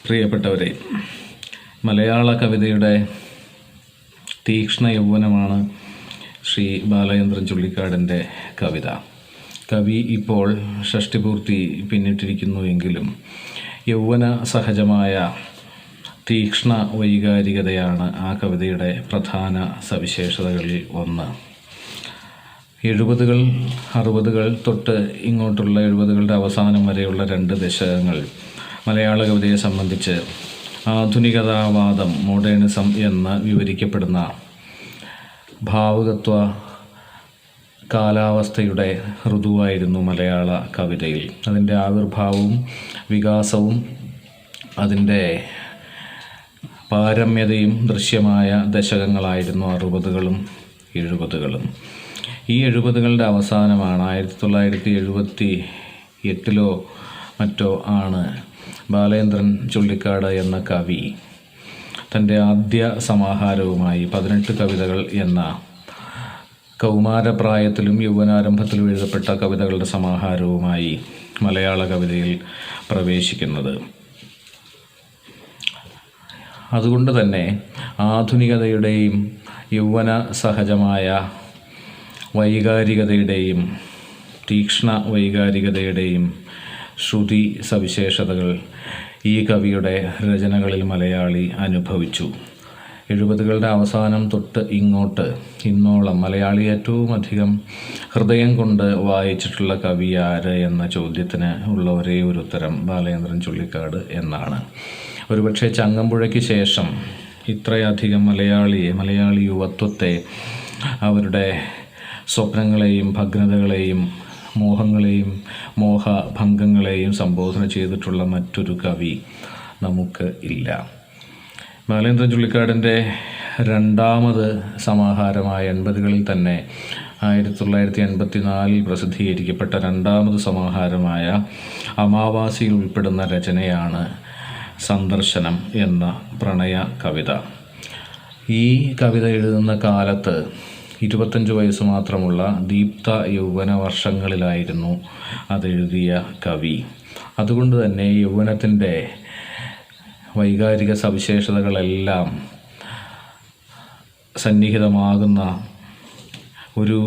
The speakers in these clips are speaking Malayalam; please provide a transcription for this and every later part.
പ്രിയപ്പെട്ടവരെ, മലയാള കവിതയുടെ തീക്ഷ്ണ യൗവനമാണ് ശ്രീ ബാലചന്ദ്രൻ ചുള്ളിക്കാടിൻ്റെ കവിത. കവി ഇപ്പോൾ ഷഷ്ടിപൂർത്തി പിന്നിട്ടിരിക്കുന്നുവെങ്കിലും യൗവന സഹജമായ തീക്ഷ്ണ വൈകാരികതയാണ് ആ കവിതയുടെ പ്രധാന സവിശേഷതകളിൽ ഒന്ന്. 70-കൾ 60-കൾ തൊട്ട് ഇങ്ങോട്ടുള്ള 70-കളുടെ അവസാനം വരെയുള്ള 2 ദശകങ്ങൾ മലയാള കവിതയെ സംബന്ധിച്ച് ആധുനികതാവാദം, മോഡേണിസം എന്ന് വിവരിക്കപ്പെടുന്ന ഭാവുകത്വ കാലാവസ്ഥയുടെ ഋതുവായിരുന്നു മലയാള കവിതയിൽ. അതിൻ്റെ ആവിർഭാവവും വികാസവും അതിൻ്റെ പാരമ്യതയും ദൃശ്യമായ ദശകങ്ങളായിരുന്നു 60-കളും 70-കളും. ഈ 70-കളുടെ അവസാനമാണ് 1978-ലോ മറ്റോ ആണ് ബാലചന്ദ്രൻ ചുള്ളിക്കാട് എന്ന കവി തൻ്റെ ആദ്യ സമാഹാരവുമായി 18 കവിതകൾ എന്ന കൗമാരപ്രായത്തിലും യൗവനാരംഭത്തിലും എഴുതപ്പെട്ട കവിതകളുടെ സമാഹാരവുമായി മലയാള കവിതയിൽ പ്രവേശിക്കുന്നത്. അതുകൊണ്ട് തന്നെ ആധുനികതയുടെയും യൗവന സഹജമായ വൈകാരികതയുടെയും തീക്ഷ്ണ വൈകാരികതയുടെയും ശ്രുതി സവിശേഷതകൾ ഈ കവിയുടെ രചനകളിൽ മലയാളി അനുഭവിച്ചു. 70-കളുടെ അവസാനം തൊട്ട് ഇന്നോളം മലയാളി ഏറ്റവും അധികം ഹൃദയം കൊണ്ട് വായിച്ചിട്ടുള്ള കവി ആര് എന്ന ചോദ്യത്തിന് ഉള്ള ഒരേ ഒരു ഉത്തരം ബാലചന്ദ്രൻ ചുള്ളിക്കാട് എന്നാണ്. ഒരുപക്ഷെ ചങ്ങമ്പുഴയ്ക്ക് ശേഷം ഇത്രയധികം മലയാളി യുവത്വത്തെ, അവരുടെ സ്വപ്നങ്ങളെയും ഭഗ്നതകളെയും മോഹങ്ങളെയും മോഹഭംഗങ്ങളെയും സംബോധന ചെയ്തിട്ടുള്ള മറ്റൊരു കവി നമുക്ക് ഇല്ല. ബാലചന്ദ്രൻ ചുള്ളിക്കാടിൻ്റെ രണ്ടാമത് സമാഹാരമായ 80-കളിൽ തന്നെ 1984 പ്രസിദ്ധീകരിക്കപ്പെട്ട രണ്ടാമത് സമാഹാരമായ അമാവാസിയിൽ ഉൾപ്പെടുന്ന രചനയാണ് സന്ദർശനം എന്ന പ്രണയ കവിത. ഈ കവിത എഴുതുന്ന കാലത്ത് 25 വയസ്സ് മാത്രമുള്ള ദീപ്ത യൗവന വർഷങ്ങളിലായിരുന്നു അതെഴുതിയ കവി. അതുകൊണ്ട് തന്നെ യൗവനത്തിൻ്റെ വൈകാരിക സവിശേഷതകളെല്ലാം സന്നിഹിതമാകുന്ന ഒരു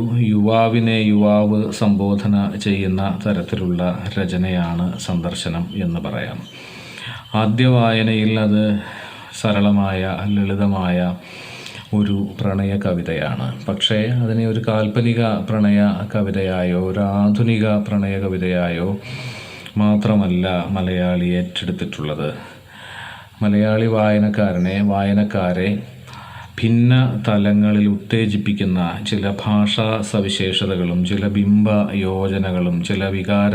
യുവാവ് സംബോധന ചെയ്യുന്ന തരത്തിലുള്ള രചനയാണ് സന്ദർശനം എന്ന് പറയാം. ആദ്യ വായനയിൽ അത് സരളമായ ലളിതമായ ഒരു പ്രണയ കവിതയാണ്. പക്ഷേ അതിനെ ഒരു കാൽപ്പനിക പ്രണയ കവിതയായോ ഒരു ആധുനിക പ്രണയ കവിതയായോ മാത്രമല്ല മലയാളി ഏറ്റെടുത്തിട്ടുള്ളത്. മലയാളി വായനക്കാരെ ഭിന്ന തലങ്ങളിൽ ഉത്തേജിപ്പിക്കുന്ന ചില ഭാഷാ സവിശേഷതകളും ചില ബിംബ യോജനകളും ചില വികാര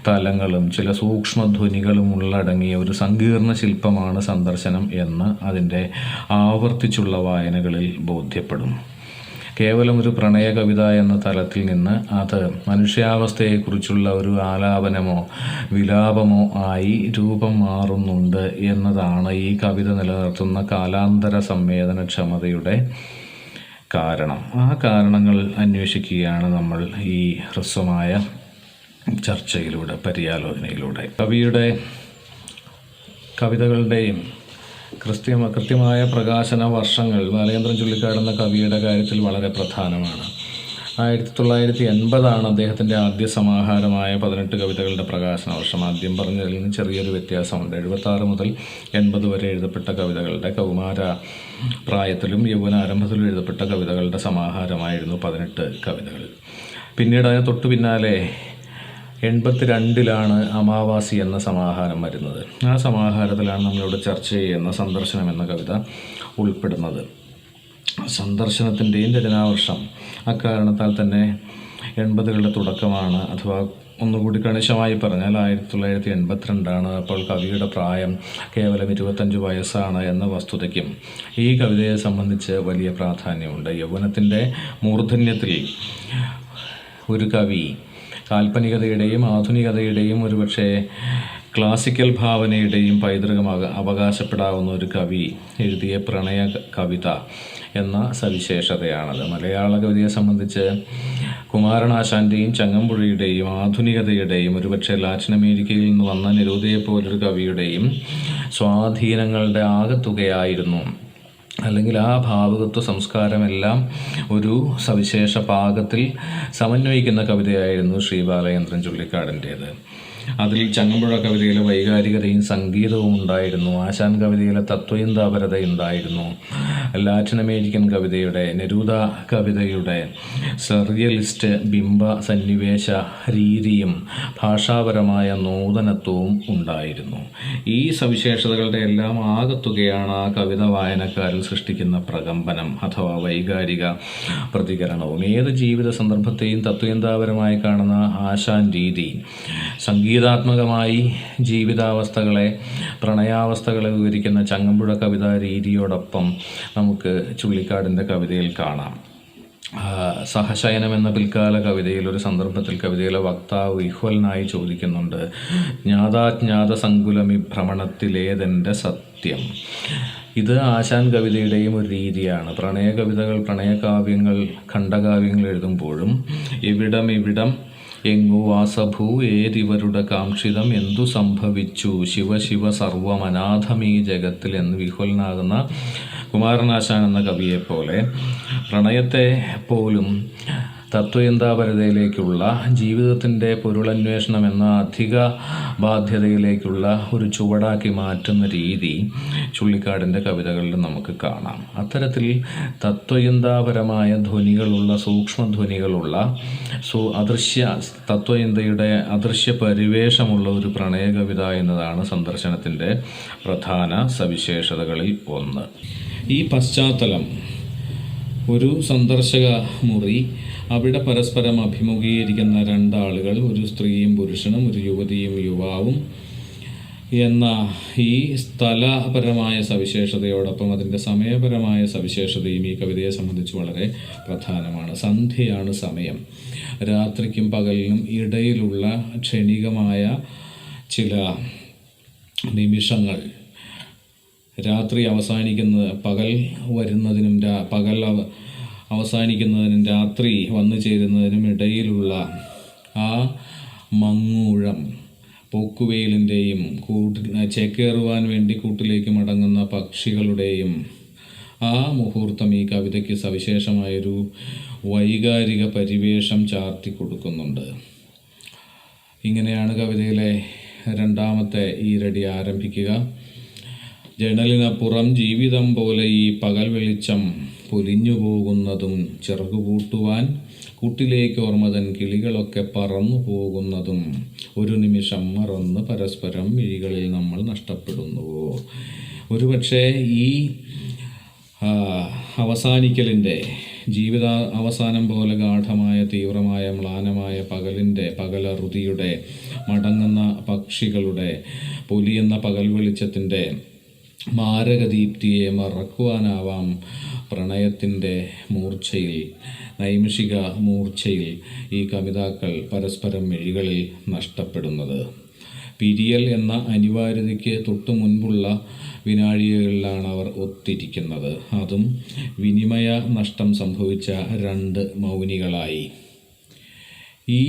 തലങ്ങളും ചില സൂക്ഷ്മധ്വനികളും ഉള്ളടങ്ങിയ ഒരു സങ്കീർണ ശില്പമാണ് സന്ദർശനം എന്ന് അതിൻ്റെ ആവർത്തിച്ചുള്ള വായനകളിൽ ബോധ്യപ്പെടും. കേവലം ഒരു പ്രണയ കവിത എന്ന തലത്തിൽ നിന്ന് അത് മനുഷ്യാവസ്ഥയെക്കുറിച്ചുള്ള ഒരു ആലാപനമോ വിലാപമോ ആയി രൂപം മാറുന്നുണ്ട് എന്നതാണ് ഈ കവിത നിലനിർത്തുന്ന കാലാന്തര സംവേദനക്ഷമതയുടെ കാരണം. ആ കാരണങ്ങൾ അന്വേഷിക്കുകയാണ് നമ്മൾ ഈ ഹ്രസ്വമായ ചർച്ചയിലൂടെ, പര്യാലോചനയിലൂടെ. കവിയുടെ കവിതകളുടെയും കൃത്യമായ പ്രകാശന വർഷങ്ങൾ ബാലചന്ദ്രൻ ചുള്ളിക്കാട് എന്ന കവിയുടെ കാര്യത്തിൽ വളരെ പ്രധാനമാണ്. 1980 അദ്ദേഹത്തിൻ്റെ ആദ്യ സമാഹാരമായ 18 കവിതകളുടെ പ്രകാശന വർഷം. ആദ്യം പറഞ്ഞതിൽ നിന്ന് ചെറിയൊരു വ്യത്യാസമുണ്ട്. 76 മുതൽ 80 വരെ എഴുതപ്പെട്ട കവിതകളുടെ കൗമാര പ്രായത്തിലും യൗവനാരംഭത്തിലും എഴുതപ്പെട്ട കവിതകളുടെ സമാഹാരമായിരുന്നു 18 കവിതകൾ. പിന്നീട് തൊട്ടു പിന്നാലെ 82-ലാണ് അമാവാസി എന്ന സമാഹാരം വരുന്നത്. ആ സമാഹാരത്തിലാണ് നമ്മളിവിടെ ചർച്ച ചെയ്യുന്ന സന്ദർശനം എന്ന കവിത ഉൾപ്പെടുന്നത്. സന്ദർശനത്തിൻ്റെയും രചനാവർഷം അക്കാരണത്താൽ തന്നെ 80-കളുടെ തുടക്കമാണ്. അഥവാ ഒന്നുകൂടി കണിശമായി പറഞ്ഞാൽ 1982ആണ്. അപ്പോൾ കവിയുടെ പ്രായം കേവലം 25 വയസ്സാണ് എന്ന വസ്തുതയ്ക്കും ഈ കവിതയെ സംബന്ധിച്ച് വലിയ പ്രാധാന്യമുണ്ട്. യൗവനത്തിൻ്റെ മൂർധന്യത്തിൽ ഒരു കവി കാൽപ്പനികതയുടെയും ആധുനികതയുടെയും ഒരുപക്ഷെ ക്ലാസിക്കൽ ഭാവനയുടെയും പൈതൃകം അവകാശപ്പെടാവുന്ന ഒരു കവി എഴുതിയ പ്രണയ കവിത എന്ന സവിശേഷതയാണത്. മലയാള കവിതയെ സംബന്ധിച്ച് കുമാരനാശാൻ്റെയും ചങ്ങമ്പുഴയുടെയും ആധുനികതയുടെയും ഒരുപക്ഷെ ലാറ്റിൻ അമേരിക്കയിൽ നിന്ന് വന്ന നെരൂദയെപ്പോലൊരു കവിയുടെയും സ്വാധീനങ്ങളുടെ ആകത്തുകയായിരുന്നു, അല്ലെങ്കിൽ ആ ഭാവുകത്വ സംസ്കാരമെല്ലാം ഒരു സവിശേഷ പാകത്തിൽ സമന്വയിക്കുന്ന കവിതയായിരുന്നു ശ്രീ ബാലചന്ദ്രൻ ചുള്ളിക്കാടിൻ്റേത്. അതിൽ ചങ്ങമ്പുഴ കവിതയിലെ വൈകാരികതയും സംഗീതവും ഉണ്ടായിരുന്നു. ആശാൻ കവിതയിലെ തത്വചിന്താപരതയുണ്ടായിരുന്നു. ലാറ്റിൻ അമേരിക്കൻ കവിതയുടെ, നെരൂദ കവിതയുടെ സർറിയലിസ്റ്റ് ബിംബ സന്നിവേശ രീതിയും ഭാഷാപരമായ നൂതനത്വവും ഉണ്ടായിരുന്നു. ഈ സവിശേഷതകളുടെ എല്ലാം ആകത്തുകയാണ് ആ കവിത വായനക്കാരിൽ സൃഷ്ടിക്കുന്ന പ്രകമ്പനം അഥവാ വൈകാരിക പ്രതികരണവും. ഏത് ജീവിത സന്ദർഭത്തെയും തത്വചിന്താപരമായി കാണുന്ന ആശാൻ രീതി സംഗീതാത്മകമായി ജീവിതാവസ്ഥകളെ, പ്രണയാവസ്ഥകളെ വിവരിക്കുന്ന ചങ്ങമ്പുഴ കവിതാ രീതിയോടൊപ്പം നമുക്ക് ചുള്ളിക്കാടിൻ്റെ കവിതയിൽ കാണാം. സഹശയനം എന്ന പിൽക്കാല കവിതയിൽ ഒരു സന്ദർഭത്തിൽ കവിതയിലെ വക്താവ് ഇഹ്വലനായി ചോദിക്കുന്നുണ്ട്, ജ്ഞാതാജ്ഞാത സങ്കുലമി ഭ്രമണത്തിലേതെൻ്റെ സത്യം. ഇത് ആശാൻ കവിതയുടെയും ഒരു രീതിയാണ്. പ്രണയ കവിതകൾ, പ്രണയകാവ്യങ്ങൾ, ഖണ്ഡകാവ്യങ്ങൾ എഴുതുമ്പോഴും ഇവിടം എങ്ങു വാസഭൂ ഏതിവരുടെ കാക്ഷിതം എന്തു സംഭവിച്ചു ശിവ സർവമനാഥമീ ജഗത്തിൽ എന്ന് വിഹ്വലനാകുന്ന കുമാരനാശാൻ എന്ന കവിയെപ്പോലെ പ്രണയത്തെ പോലും തത്വചിന്താപരതയിലേക്കുള്ള, ജീവിതത്തിൻ്റെ പൊരുളന്വേഷണം എന്ന അധിക ബാധ്യതയിലേക്കുള്ള ഒരു ചുവടാക്കി മാറ്റുന്ന രീതി ചുള്ളിക്കാടിൻ്റെ കവിതകളിൽ നമുക്ക് കാണാം. അത്തരത്തിൽ തത്വചിന്താപരമായ ധ്വനികളുള്ള, സൂക്ഷ്മധ്വനികളുള്ള, തത്വചിന്തയുടെ അദൃശ്യ പരിവേഷമുള്ള ഒരു പ്രണയ കവിത എന്നതാണ് സന്ദർശനത്തിൻ്റെ പ്രധാന സവിശേഷതകളിൽ ഒന്ന്. ഈ പശ്ചാത്തലം, ഒരു സന്ദർശക മുറി, അവിടെ പരസ്പരം അഭിമുഖീകരിക്കുന്ന രണ്ടാളുകൾ, ഒരു സ്ത്രീയും പുരുഷനും, ഒരു യുവതിയും യുവാവും എന്ന ഈ സ്ഥലപരമായ സവിശേഷതയോടൊപ്പം അതിൻ്റെ സമയപരമായ സവിശേഷതയും ഈ കവിതയെ സംബന്ധിച്ച് വളരെ പ്രധാനമാണ്. സന്ധ്യയാണ് സമയം. രാത്രിക്കും പകലിനും ഇടയിലുള്ള ക്ഷണികമായ ചില നിമിഷങ്ങൾ, രാത്രി പകൽ വരുന്നതിനും പകൽ അവസാനിക്കുന്നതിനും രാത്രി വന്നു ചേരുന്നതിനും ഇടയിലുള്ള ആ മങ്ങൂഴം, പോക്കുവെയിലിൻ്റെയും ചേക്കേറുവാൻ വേണ്ടി കൂട്ടിലേക്ക് മടങ്ങുന്ന പക്ഷികളുടെയും ആ മുഹൂർത്തം ഈ കവിതയ്ക്ക് സവിശേഷമായൊരു വൈകാരിക പരിവേഷം ചാർത്തി കൊടുക്കുന്നുണ്ട്. ഇങ്ങനെയാണ് കവിതയിലെ രണ്ടാമത്തെ ഈരടി ആരംഭിക്കുക. ജനലിനപ്പുറം ജീവിതം പോലെ ഈ പകൽ വെളിച്ചം പൊലിഞ്ഞു പോകുന്നതും, ചിറകുകൂട്ടുവാൻ കൂട്ടിലേക്ക് ഓർമ്മതൻ കിളികളൊക്കെ പറന്നു പോകുന്നതും, ഒരു നിമിഷം മറന്ന് പരസ്പരം മിഴികളിൽ നമ്മൾ നഷ്ടപ്പെടുന്നുവോ. ഒരുപക്ഷെ ഈ അവസാനിക്കലിൻ്റെ, ജീവിത അവസാനം പോലെ ഗാഠമായ, തീവ്രമായ, മ്ലാനമായ പകലറുതിയുടെ, മടങ്ങുന്ന പക്ഷികളുടെ, പൊലിയുന്ന പകൽ വെളിച്ചത്തിൻ്റെ മാരകദീപ്തിയെ മറക്കുവാനാവാം പ്രണയത്തിൻ്റെ മൂർച്ഛയിൽ, നൈമിഷിക മൂർച്ഛയിൽ ഈ കവിതാക്കൾ പരസ്പരം മിഴികളിൽ നഷ്ടപ്പെടുന്നത്. പിരിയൽ എന്ന അനിവാര്യതയ്ക്ക് തൊട്ടു മുൻപുള്ള വിനാഴികകളിലാണ് അവർ ഒത്തിരിക്കുന്നത്. അതും വിനിമയ നഷ്ടം സംഭവിച്ച രണ്ട് മൗനികളായി. ഈ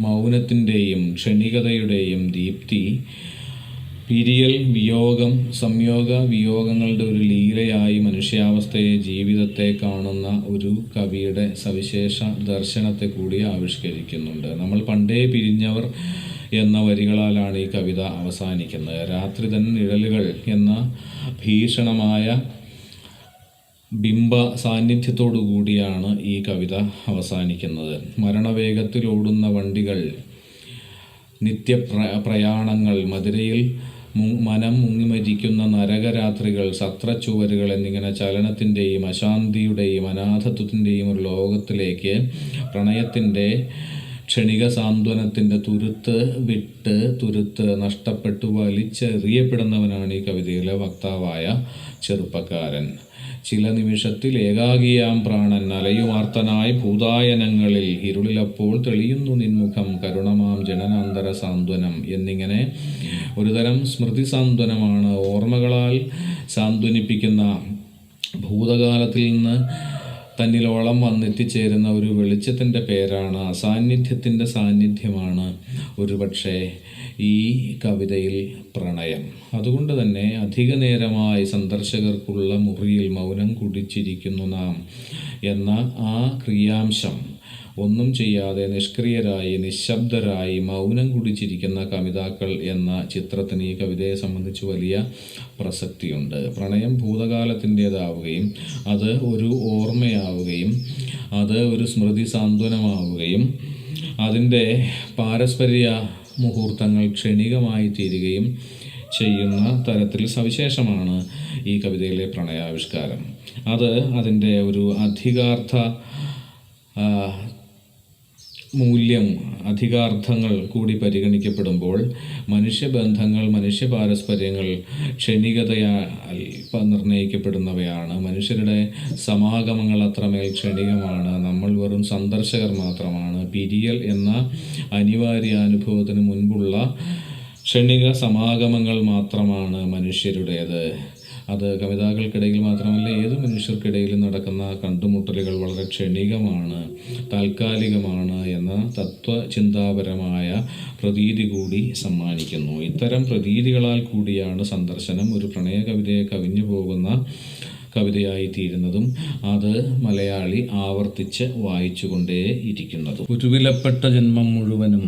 മൗനത്തിൻ്റെയും ക്ഷണികതയുടെയും ദീപ്തി പിരിയൽ, വിയോഗം, സംയോഗ വിയോഗങ്ങളുടെ ഒരു ലീലയായി മനുഷ്യാവസ്ഥയെ, ജീവിതത്തെ കാണുന്ന ഒരു കവിയുടെ സവിശേഷ ദർശനത്തെ കൂടി ആവിഷ്കരിക്കുന്നുണ്ട്. നമ്മൾ പണ്ടേ പിരിഞ്ഞവർ എന്ന വരികളാലാണ് ഈ കവിത അവസാനിക്കുന്നത്. രാത്രി തൻ നിഴലുകൾ എന്ന ഭീഷണമായ ബിംബ സാന്നിധ്യത്തോടു കൂടിയാണ് ഈ കവിത അവസാനിക്കുന്നത്. മരണവേഗത്തിൽ ഓടുന്ന വണ്ടികൾ, നിത്യപ്രയാണങ്ങൾ, മധുരയിൽ മനം മുങ്ങിമരിക്കുന്ന നരകരാത്രികൾ, സത്രച്ചുവരുകൾ എന്നിങ്ങനെ ചലനത്തിൻ്റെയും അശാന്തിയുടെയും അനാഥത്വത്തിൻ്റെയും ഒരു ലോകത്തിലേക്ക് പ്രണയത്തിൻ്റെ ക്ഷണിക സാന്ത്വനത്തിൻ്റെ തുരുത്ത് നഷ്ടപ്പെട്ടു വലിച്ചെറിയപ്പെടുന്നവനാണ് ഈ കവിതയിലെ വക്താവായ ചെറുപ്പക്കാരൻ. ചില നിമിഷത്തിൽ ഏകാകിയാം പ്രാണൻ അലയുമാർത്തനായി ഭൂതായനങ്ങളിൽ ഇരുളിലപ്പോൾ തെളിയുന്നു നിൻമുഖം കരുണമാം ജനനാന്തര സാന്ത്വനം എന്നിങ്ങനെ ഒരുതരം സ്മൃതി സാന്ത്വനമാണ്. ഓർമ്മകളാൽ സാന്ത്വനിപ്പിക്കുന്ന ഭൂതകാലത്തിൽ നിന്ന് തന്നിലോളം വന്നെത്തിച്ചേരുന്ന ഒരു വെളിച്ചത്തിൻ്റെ പേരാണ്, അസാന്നിധ്യത്തിൻ്റെ സാന്നിധ്യമാണ് ഒരുപക്ഷെ ഈ കവിതയിൽ പ്രണയം. അതുകൊണ്ട് തന്നെ അധിക നേരമായി സന്ദർശകർക്കുള്ള മുറിയിൽ മൗനം കുടിച്ചിരിക്കുന്നു നാം എന്ന ആ ക്രിയാംശം, ഒന്നും ചെയ്യാതെ നിഷ്ക്രിയരായി നിശബ്ദരായി മൗനം കുടിച്ചിരിക്കുന്ന കവിതാക്കൾ എന്ന ചിത്രത്തിന് ഈ കവിതയെ സംബന്ധിച്ച് വലിയ പ്രസക്തിയുണ്ട്. പ്രണയം ഭൂതകാലത്തിൻ്റേതാവുകയും അത് ഒരു ഓർമ്മയാവുകയും അത് ഒരു സ്മൃതി സാന്ത്വനമാവുകയും അതിൻ്റെ പാരസ്പര്യ മുഹൂർത്തങ്ങൾ ക്ഷണികമായി തീരുകയും ചെയ്യുന്ന തരത്തിൽ സവിശേഷമാണ് ഈ കവിതയിലെ പ്രണയാവിഷ്കാരം. അത് അതിൻ്റെ ഒരു അധികാർത്ഥ മൂല്യം, അധികാർത്ഥങ്ങൾ കൂടി പരിഗണിക്കപ്പെടുമ്പോൾ മനുഷ്യബന്ധങ്ങൾ, മനുഷ്യ പാരസ്പര്യങ്ങൾ ക്ഷണികതയാൽ നിർണ്ണയിക്കപ്പെടുന്നവയാണ്. മനുഷ്യരുടെ സമാഗമങ്ങൾ അത്രമേൽ ക്ഷണികമാണ്. നമ്മൾ വെറും സന്ദർശകർ മാത്രമാണ്. പിരിയൽ എന്ന അനിവാര്യാനുഭവത്തിന് മുൻപുള്ള ക്ഷണിക സമാഗമങ്ങൾ മാത്രമാണ് മനുഷ്യരുടേത്. അത് കവിതാക്കൾക്കിടയിൽ മാത്രമല്ല, ഏത് മനുഷ്യർക്കിടയിലും നടക്കുന്ന കണ്ടുമുട്ടലുകൾ വളരെ ക്ഷണികമാണ്, താൽക്കാലികമാണ് എന്ന തത്വചിന്താപരമായ പ്രതീതി കൂടി സമ്മാനിക്കുന്നു. ഇത്തരം പ്രതീതികളാൽ കൂടിയാണ് സന്ദർശനം ഒരു പ്രണയ കവിതയെ കവിഞ്ഞു പോകുന്ന കവിതയായി തീരുന്നതും അത് മലയാളി ആവർത്തിച്ച് വായിച്ചുകൊണ്ടേ ഇരിക്കുന്നതും. ഒരു വിലപ്പെട്ട ജന്മം മുഴുവനും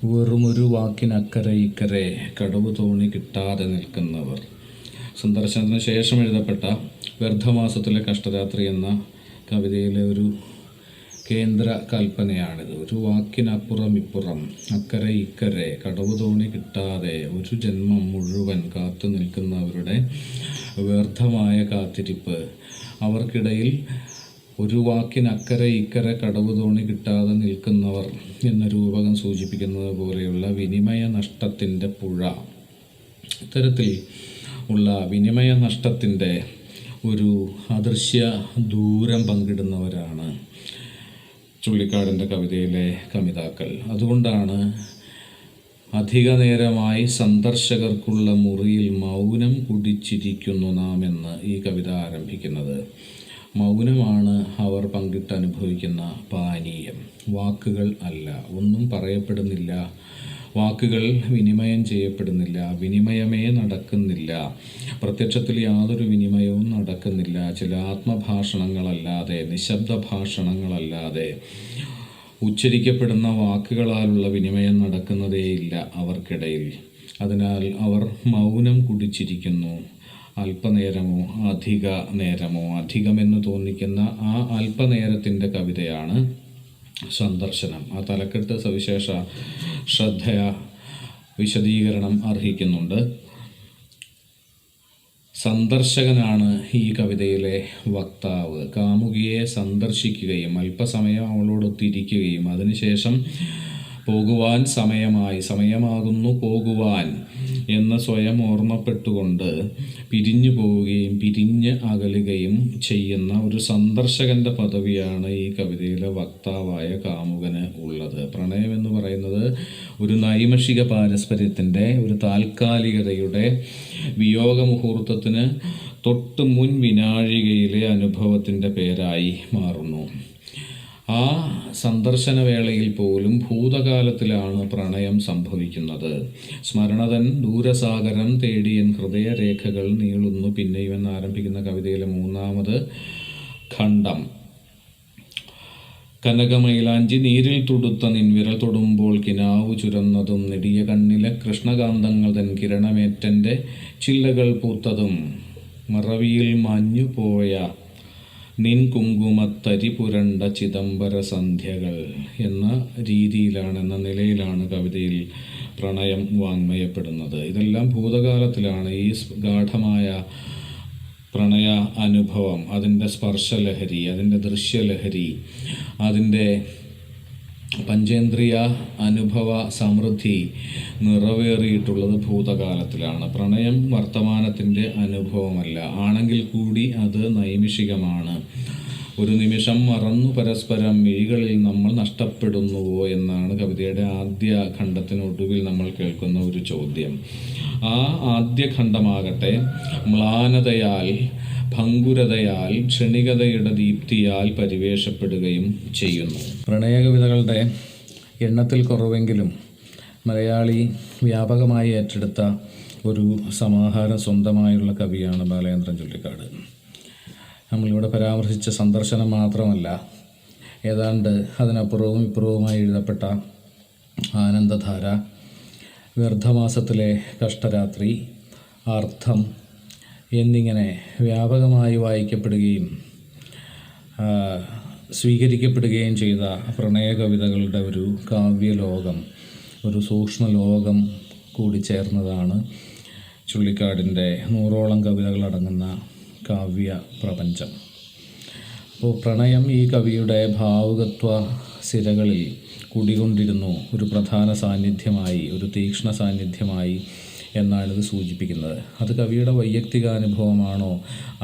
വെറുമൊരു വാക്കിനക്കരെ ഇക്കരെ കടവ് തോണി കിട്ടാതെ നിൽക്കുന്നവർ. സന്ദർശനത്തിന് ശേഷം എഴുതപ്പെട്ട വ്യർത്ഥമാസത്തിലെ കഷ്ടരാത്രി എന്ന കവിതയിലെ ഒരു കേന്ദ്ര കൽപ്പനയാണിത്. ഒരു വാക്കിനപ്പുറം ഇപ്പുറം, അക്കരെ ഇക്കരെ കടവ് തോണി കിട്ടാതെ ഒരു ജന്മം മുഴുവൻ കാത്തു നിൽക്കുന്നവരുടെ വ്യർത്ഥമായ കാത്തിരിപ്പ്. അവർക്കിടയിൽ ഒരു വാക്കിനക്കരെ ഇക്കരെ കടവ് തോണി കിട്ടാതെ നിൽക്കുന്നവർ എന്ന രൂപകം സൂചിപ്പിക്കുന്നത് പോലെയുള്ള വിനിമയ നഷ്ടത്തിൻ്റെ പുഴ. ഇത്തരത്തിൽ ഉള്ള വിനിമയ നഷ്ടത്തിൻ്റെ ഒരു അദൃശ്യ ദൂരം പങ്കിടുന്നവരാണ് ചുള്ളിക്കാടിൻ്റെ കവിതയിലെ കവിതാക്കൾ. അതുകൊണ്ടാണ് അധിക നേരമായി സന്ദർശകർക്കുള്ള മുറിയിൽ മൗനം കുടിച്ചിരിക്കുന്നു നാം എന്ന് ഈ കവിത ആരംഭിക്കുന്നത്. മൗനമാണ് അവർ പങ്കിട്ടനുഭവിക്കുന്ന പാനീയം. വാക്കുകൾ അല്ല, ഒന്നും പറയപ്പെടുന്നില്ല, വാക്കുകൾ വിനിമയം ചെയ്യപ്പെടുന്നില്ല, വിനിമയമേ നടക്കുന്നില്ല, പ്രത്യക്ഷത്തിൽ യാതൊരു വിനിമയവും നടക്കുന്നില്ല. ചില ആത്മഭാഷണങ്ങളല്ലാതെ, നിശബ്ദ ഭാഷണങ്ങളല്ലാതെ ഉച്ചരിക്കപ്പെടുന്ന വാക്കുകളാലുള്ള വിനിമയം നടക്കുന്നതേയില്ല അവർക്കിടയിൽ. അതിനാൽ അവർ മൗനം കുടിച്ചിരിക്കുന്നു. അല്പനേരമോ അധിക നേരമോ, അധികമെന്ന് തോന്നിക്കുന്ന ആ അല്പനേരത്തിൻ്റെ കവിതയാണ് സന്ദർശനം. ആ തലക്കെട്ട് സവിശേഷ വിശദീകരണം അർഹിക്കുന്നുണ്ട്. സന്ദർശകനാണ് ഈ കവിതയിലെ വക്താവ്. കാമുകിയെ സന്ദർശിക്കുകയും അല്പസമയം അവളോടൊത്തിരിക്കുകയും അതിനുശേഷം പോകുവാൻ സമയമാകുന്നു പോകുവാൻ എന്ന് സ്വയം ഓർമ്മപ്പെട്ടുകൊണ്ട് പിരിഞ്ഞു പോവുകയും പിരിഞ്ഞ് അകലുകയും ചെയ്യുന്ന ഒരു സന്ദർശകൻ്റെ പദവിയാണ് ഈ കവിതയിലെ വക്താവായ കാമുകന് ഉള്ളത്. പ്രണയം എന്ന് പറയുന്നത് ഒരു നൈമിഷിക പാരസ്പര്യത്തിൻ്റെ, ഒരു താൽക്കാലികതയുടെ വിയോഗമുഹൂർത്തത്തിന് തൊട്ട് മുൻ വിനാഴികയിലെ അനുഭവത്തിൻ്റെ പേരായി മാറുന്നു. ആ സന്ദർശനവേളയിൽ പോലും ഭൂതകാലത്തിലാണ് പ്രണയം സംഭവിക്കുന്നത്. സ്മരണതൻ ദൂരസാഗരം തേടിയൻ ഹൃദയരേഖകൾ നീളുന്നു പിന്നെയും എന്നാരംഭിക്കുന്ന കവിതയിലെ മൂന്നാമത് ഖണ്ഡം. കനകമൈലാഞ്ചി നീരിൽ തുടുത്ത നിൻവിരൽ തൊടുമ്പോൾ കിനാവു ചുരന്നതും നെടിയ കണ്ണിലെ കൃഷ്ണകാന്തങ്ങൾ തൻ കിരണമേറ്റൻ്റെ ചില്ലകൾ പൂത്തതും മറവിയിൽ മഞ്ഞുപോയ നിൻ കുങ്കുമത്തരി പുരണ്ട ചിദംബര സന്ധ്യകൾ എന്ന രീതിയിലാണ്, എന്ന നിലയിലാണ് കവിതയിൽ പ്രണയം വാങ്മയപ്പെടുന്നത്. ഇതെല്ലാം ഭൂതകാലത്തിലാണ്. ഈ ഗാഠമായ പ്രണയ അനുഭവം, അതിൻ്റെ സ്പർശലഹരി, അതിൻ്റെ ദൃശ്യലഹരി, അതിൻ്റെ പഞ്ചേന്ദ്രിയ അനുഭവ സമൃദ്ധി നിറവേറിയിട്ടുള്ളത് ഭൂതകാലത്തിലാണ്. പ്രണയം വർത്തമാനത്തിൻ്റെ അനുഭവമല്ല, ആണെങ്കിൽ കൂടി അത് നൈമിഷികമാണ്. ഒരു നിമിഷം മറന്നു പരസ്പരം മിഴികളിൽ നമ്മൾ നഷ്ടപ്പെടുന്നുവോ എന്നാണ് കവിതയുടെ ആദ്യ ഖണ്ഡത്തിനൊടുവിൽ നമ്മൾ കേൾക്കുന്ന ഒരു ചോദ്യം. ആ ആദ്യ ഖണ്ഡമാകട്ടെ മ്ലാനതയാൽ, ഭംഗുരതയാൽ, ക്ഷണികതയുടെ ദീപ്തിയാൽ പരിവേഷപ്പെടുകയും ചെയ്യുന്നു. പ്രണയകവിതകളുടെ എണ്ണത്തിൽ കുറവെങ്കിലും മലയാളി വ്യാപകമായി ഏറ്റെടുത്ത ഒരു സമാഹാരം സ്വന്തമായുള്ള കവിയാണ് ബാലചന്ദ്രൻ ചുള്ളിക്കാട്. നമ്മളിവിടെ പരാമർശിച്ച സന്ദർശനം മാത്രമല്ല, ഏതാണ്ട് അതിനപ്പുറവും ഇപ്പുറവുമായി എഴുതപ്പെട്ട ആനന്ദധാര, വ്യർത്ഥമാസത്തിലെ കഷ്ടരാത്രി, അർത്ഥം എന്നിങ്ങനെ വ്യാപകമായി വായിക്കപ്പെടുകയും സ്വീകരിക്കപ്പെടുകയും ചെയ്ത പ്രണയ കവിതകളുടെ ഒരു കാവ്യലോകം, ഒരു സൂക്ഷ്മലോകം കൂടി ചേർന്നതാണ് ചുള്ളിക്കാടിൻ്റെ 100ഓളം കവിതകളടങ്ങുന്ന കാവ്യ പ്രപഞ്ചം. അപ്പോൾ പ്രണയം ഈ കവിയുടെ ഭാവുകത്വ സിരകളിൽ കുടികൊണ്ടിരുന്നു, ഒരു പ്രധാന സാന്നിധ്യമായി, ഒരു തീക്ഷ്ണ സാന്നിധ്യമായി എന്നാണിത് സൂചിപ്പിക്കുന്നത്. അത് കവിയുടെ വൈയക്തികാനുഭവമാണോ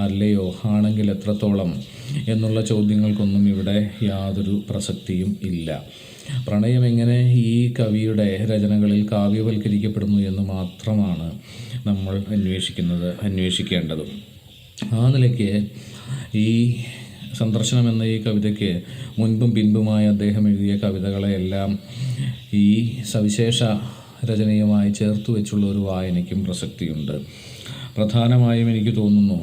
അല്ലയോ, ആണെങ്കിൽ എത്രത്തോളം എന്നുള്ള ചോദ്യങ്ങൾക്കൊന്നും ഇവിടെ യാതൊരു പ്രസക്തിയും ഇല്ല. പ്രണയം എങ്ങനെ ഈ കവിയുടെ രചനകളിൽ കാവ്യവൽക്കരിക്കപ്പെടുന്നു എന്ന് മാത്രമാണ് നമ്മൾ അന്വേഷിക്കേണ്ടതും. ആ നിലയ്ക്ക് ഈ സന്ദർശനം എന്ന ഈ കവിതയ്ക്ക് മുൻപും പിൻപുമായി അദ്ദേഹം എഴുതിയ കവിതകളെയെല്ലാം ഈ സവിശേഷ രചനയുമായി ചേർത്ത് വെച്ചുള്ള ഒരു വായനയ്ക്കും പ്രസക്തിയുണ്ട്. പ്രധാനമായും എനിക്ക് തോന്നുന്നു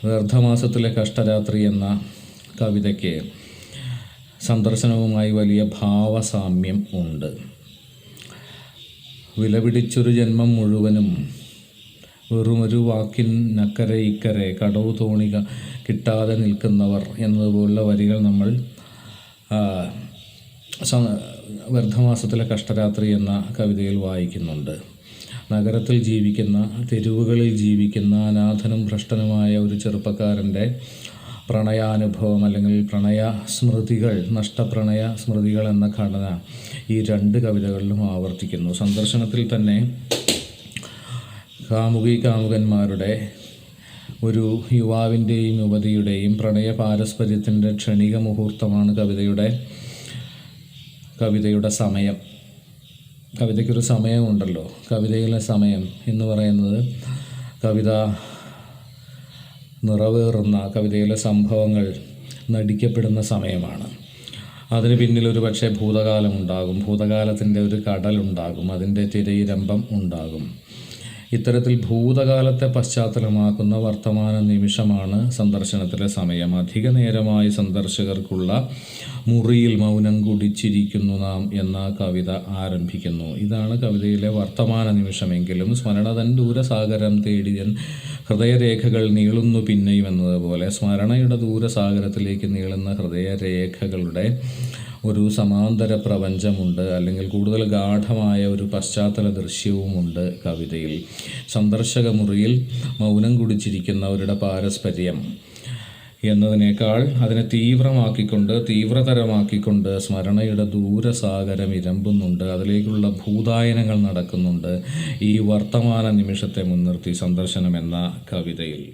വ്യർത്ഥമാസത്തിലെ കഷ്ടരാത്രി എന്ന കവിതയ്ക്ക് സന്ദർശനവുമായി വലിയ ഭാവസാമ്യം ഉണ്ട്. വിലപിടിച്ചൊരു ജന്മം മുഴുവനും വെറുമൊരു വാക്കിനക്കരെ ഇക്കരെ കടവ് തോണിക കിട്ടാതെ നിൽക്കുന്നവർ എന്നതുപോലുള്ള വരികൾ നമ്മൾ വ്യർത്ഥമാസത്തിലെ കഷ്ടരാത്രി എന്ന കവിതയിൽ വായിക്കുന്നുണ്ട്. നഗരത്തിൽ ജീവിക്കുന്ന, തെരുവുകളിൽ ജീവിക്കുന്ന അനാഥനും ഭ്രഷ്ടനുമായ ഒരു ചെറുപ്പക്കാരൻ്റെ പ്രണയാനുഭവം അല്ലെങ്കിൽ പ്രണയ സ്മൃതികൾ, നഷ്ടപ്രണയ സ്മൃതികൾ എന്ന ഘടന ഈ രണ്ട് കവിതകളിലും ആവർത്തിക്കുന്നു. സന്ദർശനത്തിൽ തന്നെ കാമുകന്മാരുടെ, ഒരു യുവാവിൻ്റെയും യുവതിയുടെയും പ്രണയ പാരസ്പര്യത്തിൻ്റെ ക്ഷണിക മുഹൂർത്തമാണ് കവിതയുടെ സമയം. കവിതയ്ക്കൊരു സമയമുണ്ടല്ലോ. കവിതയിലെ സമയം എന്ന് പറയുന്നത് കവിത നിറവേറുന്ന, കവിതയിലെ സംഭവങ്ങൾ നടിക്കപ്പെടുന്ന സമയമാണ്. അതിന് പിന്നിൽ ഒരു പക്ഷേ ഭൂതകാലമുണ്ടാകും, ഭൂതകാലത്തിൻ്റെ ഒരു കടലുണ്ടാകും, അതിൻ്റെ തിരയിരമ്പം ഉണ്ടാകും. ഇത്തരത്തിൽ ഭൂതകാലത്തെ പശ്ചാത്തലമാക്കുന്ന വർത്തമാന നിമിഷമാണ് സന്ദർശനത്തിലെ സമയം. അധിക നേരമായി സന്ദർശകർക്കുള്ള മുറിയിൽ മൗനം കുടിച്ചിരിക്കുന്നു നാം എന്ന കവിത ആരംഭിക്കുന്നു. ഇതാണ് കവിതയിലെ വർത്തമാന നിമിഷമെങ്കിലും സ്മരണ തൻ ദൂരസാഗരം തേടിയൻ ഹൃദയരേഖകൾ നീളുന്നു പിന്നെയും എന്നതുപോലെ സ്മരണയുടെ ദൂരസാഗരത്തിലേക്ക് നീളുന്ന ഹൃദയരേഖകളുടെ ഒരു സമാന്തര പ്രപഞ്ചമുണ്ട്, അല്ലെങ്കിൽ കൂടുതൽ ഗാഠമായ ഒരു പശ്ചാത്തല ദൃശ്യവുമുണ്ട് കവിതയിൽ. സന്ദർശക മുറിയിൽ മൗനം കുടിച്ചിരിക്കുന്നവരുടെ പാരസ്പര്യം എന്നതിനേക്കാൾ അതിനെ തീവ്രതരമാക്കിക്കൊണ്ട് സ്മരണയുടെ ദൂരസാഗരം ഇരമ്പുന്നുണ്ട്, അതിലേക്കുള്ള ഭൂതായനങ്ങൾ നടക്കുന്നുണ്ട് ഈ വർത്തമാന നിമിഷത്തെ മുൻനിർത്തി സന്ദർശനം എന്ന കവിതയിൽ.